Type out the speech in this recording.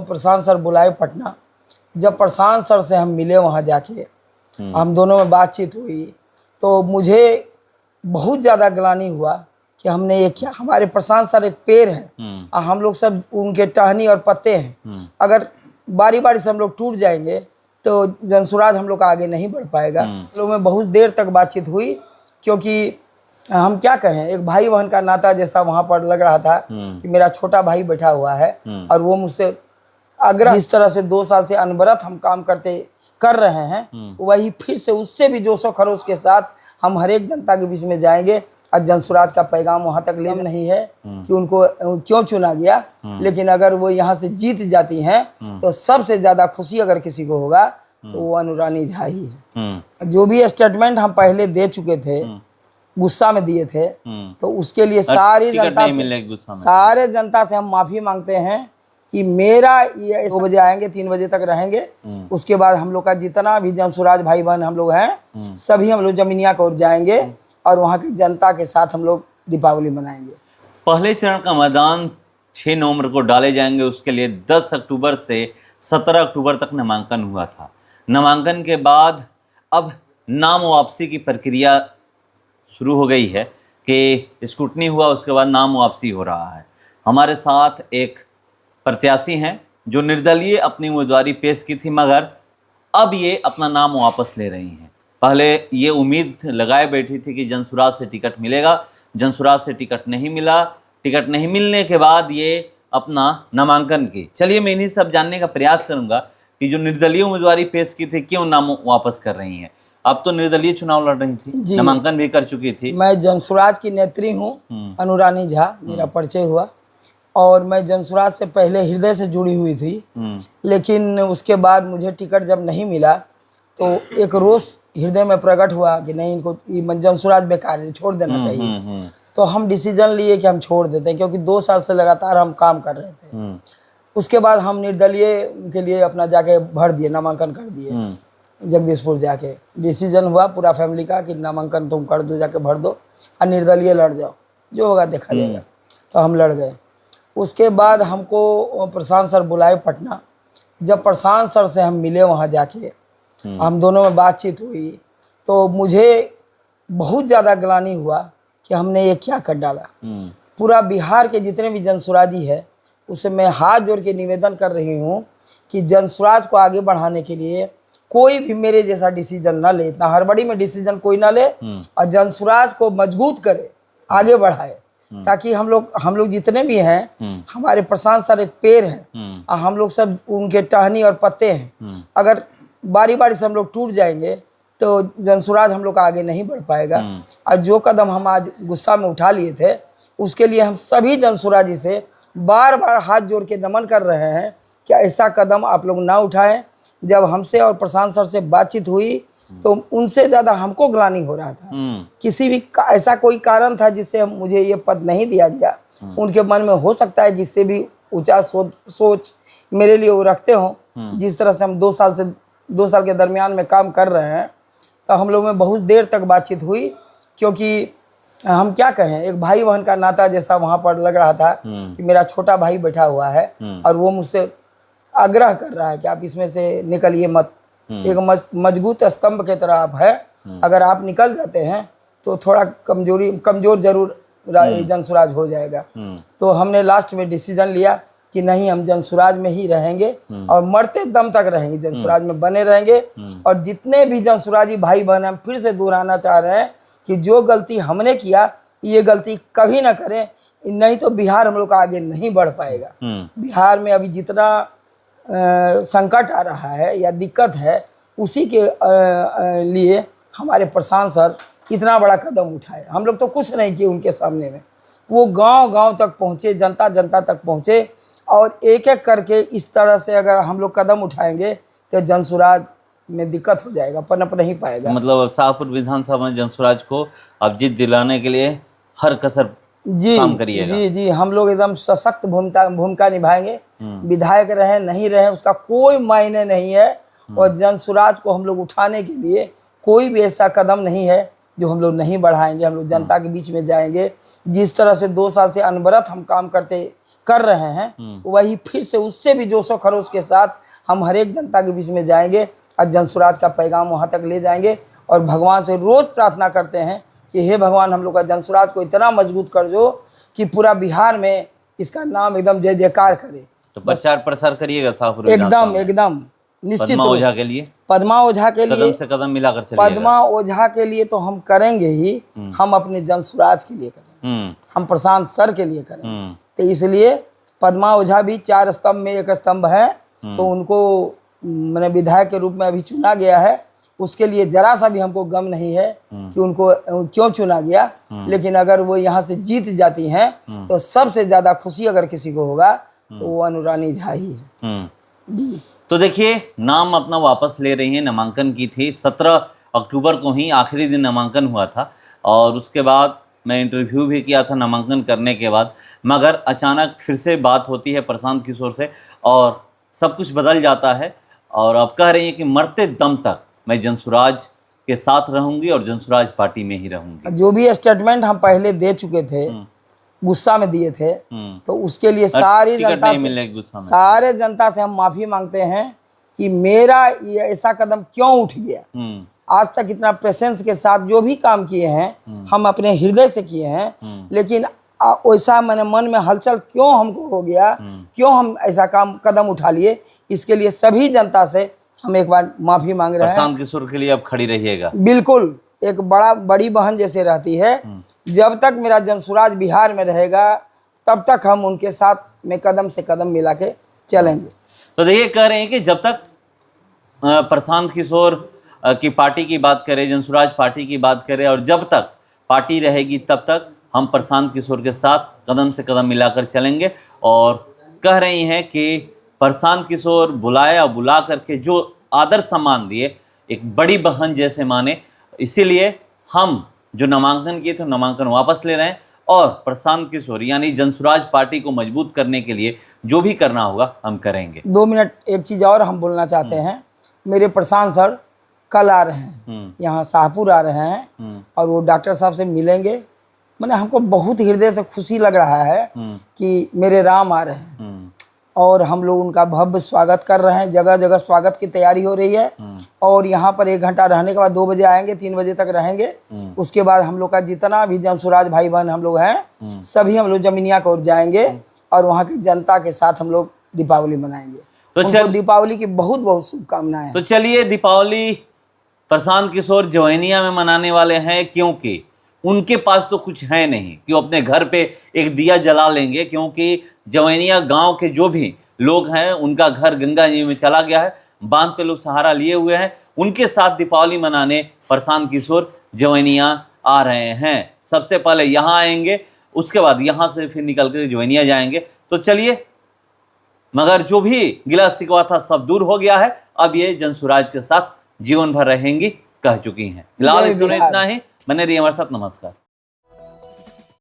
प्रशांत sir बुलाए पटना। जब प्रशांत sir से हम मिले वहाँ जाके, हम दोनों में बातचीत हुई, तो मुझे बहुत ज़्यादा ग्लानि हुआ कि हमने ये क्या। हमारे प्रशांत सर एक पेड़ हैं और हम लोग सब उनके टहनी और पत्ते हैं। अगर बारी बारी से हम लोग टूट जाएंगे तो जनसुराज हम लोग का आगे नहीं बढ़ पाएगा। हम लोग में बहुत देर तक बातचीत हुई, क्योंकि हम क्या कहें, एक भाई बहन का नाता जैसा वहाँ पर लग रहा था कि मेरा छोटा भाई बैठा हुआ है और वो मुझसे आग्रह, जिस तरह से 2 साल से अनवरत हम काम कर रहे हैं, वही फिर से उससे भी जोशो खरोश के साथ हम हर एक जनता के बीच में जाएंगे और जनसुराज का पैगाम वहाँ तक ले नहीं है कि उनको क्यों चुना गया, लेकिन अगर वो यहाँ से जीत जाती हैं तो सबसे ज़्यादा खुशी अगर किसी को होगा तो वो अनुरानी झा ही है। जो भी स्टेटमेंट हम पहले दे चुके थे, गुस्सा में दिए थे, तो उसके लिए सारे जनता से हम माफ़ी मांगते हैं कि मेरा ये 2 बजे आएंगे, 3 बजे तक रहेंगे। उसके बाद हम लोग का जितना भी जनसुराज भाई बहन हम लोग हैं, सभी हम लोग जमीनिया की ओर जाएंगे और वहाँ की जनता के साथ हम लोग दीपावली मनाएंगे। पहले चरण का मैदान 6 नवंबर को डाले जाएंगे। उसके लिए 10 अक्टूबर से 17 अक्टूबर तक नामांकन हुआ था। नामांकन के बाद अब नाम वापसी की प्रक्रिया शुरू हो गई है कि स्क्रूटनी हुआ, उसके बाद नाम वापसी हो रहा है। हमारे साथ एक प्रत्याशी हैं जो निर्दलीय अपनी उम्मीदवारी पेश की थी, मगर अब ये अपना नाम वापस ले रही हैं। पहले ये उम्मीद लगाए बैठी थी कि जनसुराज से टिकट मिलेगा, जनसुराज से टिकट नहीं मिला। टिकट नहीं मिलने के बाद ये अपना नामांकन की। चलिए मैं इन्हीं सब जानने का प्रयास करूंगा कि जो निर्दलीय उम्मीदवारी पेश की थी क्यों नाम वापस कर रही हैं। अब तो निर्दलीय चुनाव लड़ रही थी, नामांकन भी कर चुकी थी। मैं जनसुराज की नेत्री हूँ, अनुरानी झा मेरा परिचय हुआ, और मैं जनसुराज से पहले हृदय से जुड़ी हुई थी। लेकिन उसके बाद मुझे टिकट जब नहीं मिला तो एक रोष हृदय में प्रकट हुआ कि नहीं, इनको जनसुराज बेकार है, छोड़ देना चाहिए। तो हम डिसीजन लिए कि हम छोड़ देते हैं, क्योंकि 2 साल से लगातार हम काम कर रहे थे। उसके बाद हम निर्दलीय के लिए अपना जाके भर दिए, नामांकन कर दिए जगदीशपुर जाके। डिसीजन हुआ पूरा फैमिली का कि नामांकन तुम कर दो, जाके भर दो और निर्दलीय लड़ जाओ, जो होगा देखा जाएगा। तो हम लड़ गए। उसके बाद हमको प्रशांत सर बुलाए पटना। जब प्रशांत सर से हम मिले वहाँ जाके, हम दोनों में बातचीत हुई, तो मुझे बहुत ज़्यादा ग्लानि हुआ कि हमने ये क्या कर डाला। पूरा बिहार के जितने भी जनसुराजी है उसे मैं हाथ जोड़ के निवेदन कर रही हूँ कि जनसुराज को आगे बढ़ाने के लिए कोई भी मेरे जैसा डिसीजन ना ले, इतना हड़बड़ी में डिसीजन कोई ना ले, और जनसुराज को मजबूत करे, आगे बढ़ाए, ताकि हम लोग जितने भी हैं, हमारे प्रशांत सर एक पेड़ हैं और हम लोग सब उनके टहनी और पत्ते हैं। अगर बारी बारी से हम लोग टूट जाएंगे तो जनसुराज हम लोग का आगे नहीं बढ़ पाएगा। और जो कदम हम आज गुस्सा में उठा लिए थे, उसके लिए हम सभी जनसुराजी से बार बार हाथ जोड़ के नमन कर रहे हैं कि ऐसा कदम आप लोग ना उठाएं। जब हमसे और प्रशांत सर से बातचीत हुई तो उनसे ज़्यादा हमको ग्लानि हो रहा था। किसी भी ऐसा कोई कारण था जिससे मुझे ये पद नहीं दिया गया। उनके मन में हो सकता है कि इससे भी ऊंचा सोच मेरे लिए वो रखते हों। जिस तरह से हम 2 साल के दरमियान में काम कर रहे हैं, तो हम लोग में बहुत देर तक बातचीत हुई, क्योंकि हम क्या कहें, एक भाई बहन का नाता जैसा वहाँ पर लग रहा था कि मेरा छोटा भाई बैठा हुआ है और वो मुझसे आग्रह कर रहा है कि आप इसमें से निकलिए मत। एक मजबूत स्तंभ के तरह आप है, अगर आप निकल जाते हैं तो थोड़ा कमजोर जरूर जनसुराज हो जाएगा। तो हमने लास्ट में डिसीजन लिया कि नहीं, हम जनसुराज में ही रहेंगे और मरते दम तक रहेंगे, जनसुराज में बने रहेंगे। और जितने भी जनसुराजी भाई बहन हम फिर से दोहराना चाह रहे हैं कि जो गलती हमने किया, ये गलती कभी ना करें, नहीं तो बिहार हम लोग का आगे नहीं बढ़ पाएगा। बिहार में अभी जितना संकट आ रहा है या दिक्कत है, उसी के लिए हमारे प्रशांत सर इतना बड़ा कदम उठाए। हम लोग तो कुछ नहीं किए उनके सामने में। वो गांव-गांव तक पहुँचे, जनता तक पहुँचे, और एक एक करके इस तरह से अगर हम लोग कदम उठाएंगे तो जनसुराज में दिक्कत हो जाएगा, पनप नहीं पाएगा। मतलब शाहपुर विधानसभा में जनसुराज को अब जीत दिलाने के लिए हर कसर काम करिएगा। जी, हम लोग एकदम सशक्त भूमिका निभाएंगे। विधायक रहे नहीं रहे उसका कोई मायने नहीं है, और जनसुराज को हम लोग उठाने के लिए कोई भी ऐसा कदम नहीं है जो हम लोग नहीं बढ़ाएंगे। हम लोग जनता के बीच में जाएंगे। जिस तरह से 2 साल से अनवरत हम काम कर रहे हैं, वही फिर से उससे भी जोशो खरोश के साथ हम हर एक जनता के बीच में जाएंगे और जनसुराज का पैगाम वहाँ तक ले जाएंगे। और भगवान से रोज़ प्रार्थना करते हैं कि हे भगवान, हम लोग का जनसुराज को इतना मजबूत कर दो कि पूरा बिहार में इसका नाम एकदम जय जयकार करे। तो प्रचार प्रसार करिएगा शाहपुर एकदम एकदम निश्चित पद्मा ओझा के लिए, पद्मा ओझा के लिए कदम से कदम मिलाकर चलिएगा। पद्मा ओझा के लिए तो हम करेंगे ही, हम अपने जनसुराज के लिए करेंगे, हम प्रशांत सर के लिए करेंगे। तो इसलिए पद्मा ओझा भी 4 स्तंभ में एक स्तंभ है, तो उनको मैंने विधायक के रूप में अभी चुना गया है। उसके लिए जरा सा भी हमको गम नहीं है कि उनको क्यों चुना गया, लेकिन अगर वो यहाँ से जीत जाती हैं तो सबसे ज़्यादा खुशी अगर किसी को होगा तो वो अनुरानी झा ही है जी। तो देखिए, नाम अपना वापस ले रही हैं। नामांकन की थी 17 अक्टूबर को ही आखिरी दिन नामांकन हुआ था, और उसके बाद मैं इंटरव्यू भी किया था नामांकन करने के बाद, मगर अचानक फिर से बात होती है प्रशांत किशोर से और सब कुछ बदल जाता है। और अब कह रही हैं कि मरते दम तक मैं जनसुराज के साथ रहूंगी और जनसुराज पार्टी में ही रहूंगी। जो भी स्टेटमेंट हम पहले दे चुके थे, गुस्सा में दिए थे, तो उसके लिए सारी जनता से, सारे जनता से हम माफी मांगते हैं कि मेरा ये ऐसा कदम क्यों उठ गया। आज तक इतना पेशेंस के साथ जो भी काम किए हैं हम अपने हृदय से किए हैं, लेकिन वैसा मैंने मन में हलचल क्यों हमको हो गया, क्यों हम ऐसा कदम उठा लिए, इसके लिए सभी जनता से हम एक बार माफी मांग रहे हैं। प्रशांत किशोर के लिए अब खड़ी रहिएगा। बिल्कुल, एक बड़ी बहन जैसे रहती है। जब तक मेरा जनसुराज बिहार में रहेगा तब तक हम उनके साथ में कदम से कदम मिला के चलेंगे। तो देखिए, कह रहे हैं कि जब तक प्रशांत किशोर की पार्टी की बात करें, जनसुराज पार्टी की बात करें, और जब तक पार्टी रहेगी तब तक हम प्रशांत किशोर के साथ कदम से कदम मिलाकर चलेंगे। और कह रही हैं कि प्रशांत किशोर बुला करके जो आदर सम्मान दिए, एक बड़ी बहन जैसे माने, इसीलिए हम जो नामांकन किए तो नामांकन वापस ले रहे हैं, और प्रशांत किशोर यानी जनसुराज पार्टी को मजबूत करने के लिए जो भी करना होगा हम करेंगे। 2 मिनट एक चीज़ और हम बोलना चाहते हैं। मेरे प्रशांत सर कल आ रहे हैं, यहाँ शाहपुर आ रहे हैं, और वो डॉक्टर साहब से मिलेंगे। मैंने हमको बहुत हृदय से खुशी लग रहा है कि मेरे राम आ रहे हैं, और हम लोग उनका भव्य स्वागत कर रहे हैं। जगह जगह स्वागत की तैयारी हो रही है, और यहाँ पर 1 घंटा रहने के बाद 2 बजे आएंगे, 3 बजे तक रहेंगे। उसके बाद हम लोग का जितना भी जनसुराज भाई बहन हम लोग हैं, सभी हम लोग जमीनिया की ओर जाएंगे, और वहाँ की जनता के साथ हम लोग दीपावली मनाएंगे। तो दीपावली की बहुत बहुत शुभकामनाएं। तो चलिए, दीपावली प्रशांत किशोर जवैनिया में मनाने वाले हैं, क्योंकि उनके पास तो कुछ है नहीं कि वो अपने घर पे एक दिया जला लेंगे, क्योंकि जवैनिया गांव के जो भी लोग हैं उनका घर गंगा जी में चला गया है, बांध पे लोग सहारा लिए हुए हैं। उनके साथ दीपावली मनाने प्रशांत किशोर जवैनिया आ रहे हैं। सबसे पहले यहाँ आएंगे, उसके बाद यहाँ से फिर निकल कर जवैनिया जाएंगे। तो चलिए, मगर जो भी गिला शिकवा था सब दूर हो गया है। अब ये जनसुराज के साथ जीवन भर रहेंगी, कह चुकी हैं। फिलहाल इतना ही। बने रहिए हमारे साथ। नमस्कार।